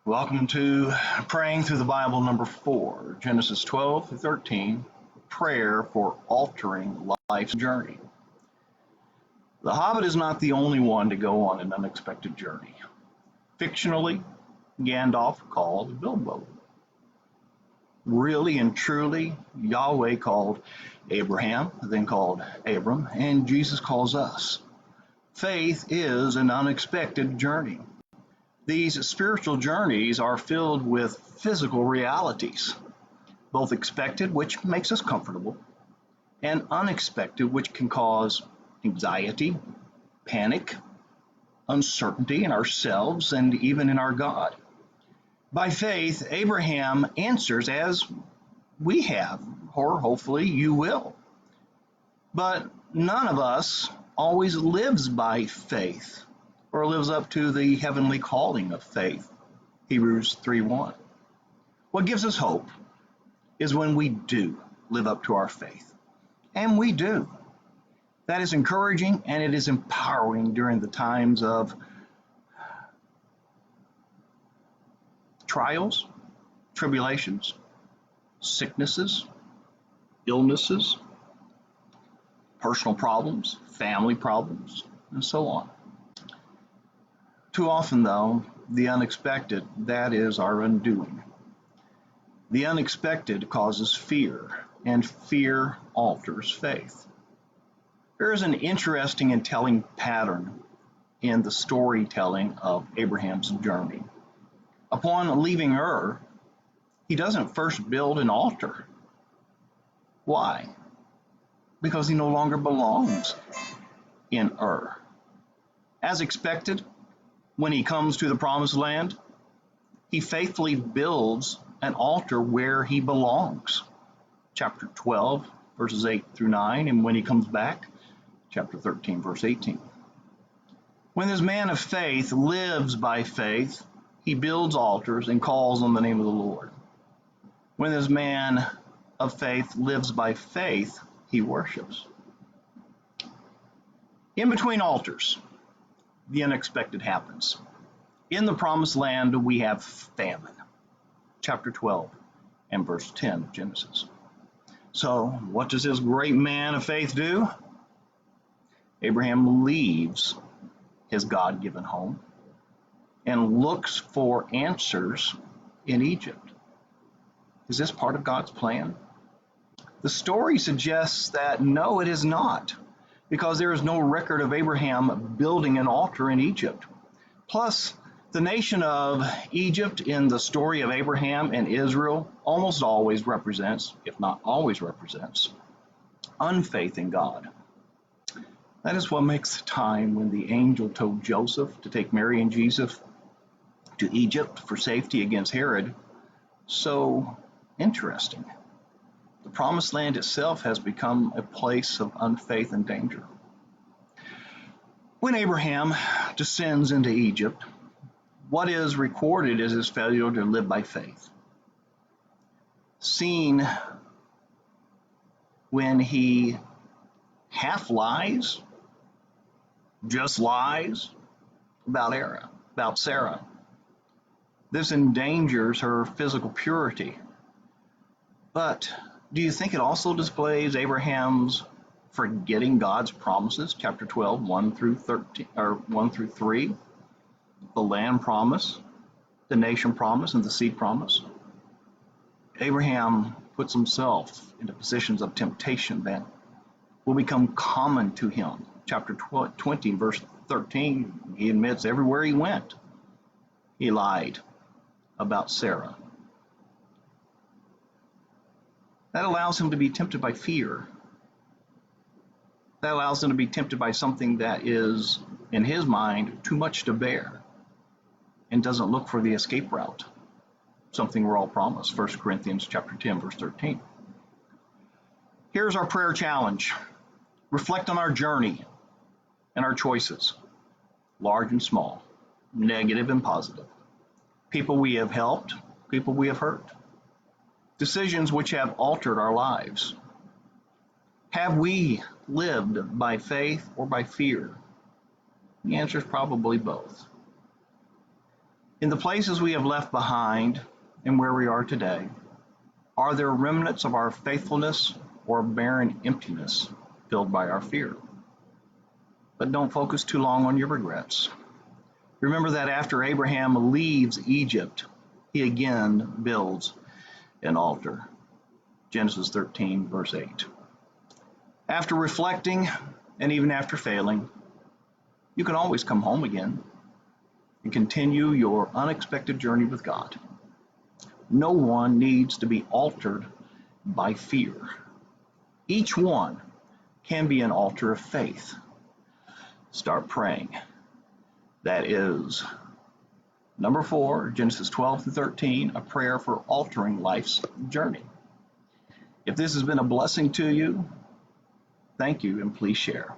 Welcome to Praying Through the Bible number 4, Genesis 12 through 13, Prayer for Altering Life's Journey. The Hobbit is not the only one to go on an unexpected journey. Fictionally, Gandalf called Bilbo. Really and truly, Yahweh called Abraham, then called Abram, and Jesus calls us. Faith is an unexpected journey. These spiritual journeys are filled with physical realities, both expected, which makes us comfortable, and unexpected, which can cause anxiety, panic, uncertainty in ourselves and even in our God. By faith, Abraham answers as we have, or hopefully you will. But none of us always lives by faith, or lives up to the heavenly calling of faith, Hebrews 3:1. What gives us hope is when we do live up to our faith, and we do. That is encouraging and it is empowering during the times of trials, tribulations, sicknesses, illnesses, personal problems, family problems, and so on. Too often, though, the unexpected, that is our undoing. The unexpected causes fear, and fear alters faith. There is an interesting and telling pattern in the storytelling of Abraham's journey. Upon leaving Ur, he doesn't first build an altar. Why? Because he no longer belongs in Ur. As expected, when he comes to the promised land, he faithfully builds an altar where he belongs. Chapter 12, verses 8 through 9, and when he comes back, chapter 13, verse 18. When this man of faith lives by faith, he builds altars and calls on the name of the Lord. When this man of faith lives by faith, he worships. In between altars, the unexpected happens. In the promised land, we have famine. Chapter 12 and verse 10 of Genesis. So, what does this great man of faith do? Abraham leaves his God-given home and looks for answers in Egypt. Is this part of God's plan? The story suggests that no, it is not, because there is no record of Abraham building an altar in Egypt. Plus, the nation of Egypt in the story of Abraham and Israel almost always represents, if not always represents, unfaith in God. That is what makes the time when the angel told Joseph to take Mary and Jesus to Egypt for safety against Herod so interesting. The promised land itself has become a place of unfaith and danger. When Abraham descends into Egypt, what is recorded is his failure to live by faith. Seen when he half lies, just lies about Sarah. This endangers her physical purity. But do you think it also displays Abraham's forgetting God's promises? Chapter 12, 1 through 3, the land promise, the nation promise, and the seed promise. Abraham puts himself into positions of temptation that will become common to him. Chapter 20, verse 13, he admits everywhere he went, he lied about Sarah. That allows him to be tempted by fear. That allows him to be tempted by something that is, in his mind, too much to bear and doesn't look for the escape route, something we're all promised, 1 Corinthians chapter 10, verse 13. Here's our prayer challenge. Reflect on our journey and our choices, large and small, negative and positive. People we have helped, people we have hurt. Decisions which have altered our lives. Have we lived by faith or by fear? The answer is probably both. In the places we have left behind and where we are today, are there remnants of our faithfulness or barren emptiness filled by our fear? But don't focus too long on your regrets. Remember that after Abraham leaves Egypt, he again builds an altar. Genesis 13, verse 8. After reflecting, and even after failing, you can always come home again and continue your unexpected journey with God. No one needs to be altered by fear. Each one can be an altar of faith. Start praying. That is number 4, Genesis 12 through 13, a prayer for altering life's journey. If this has been a blessing to you, thank you, and please share.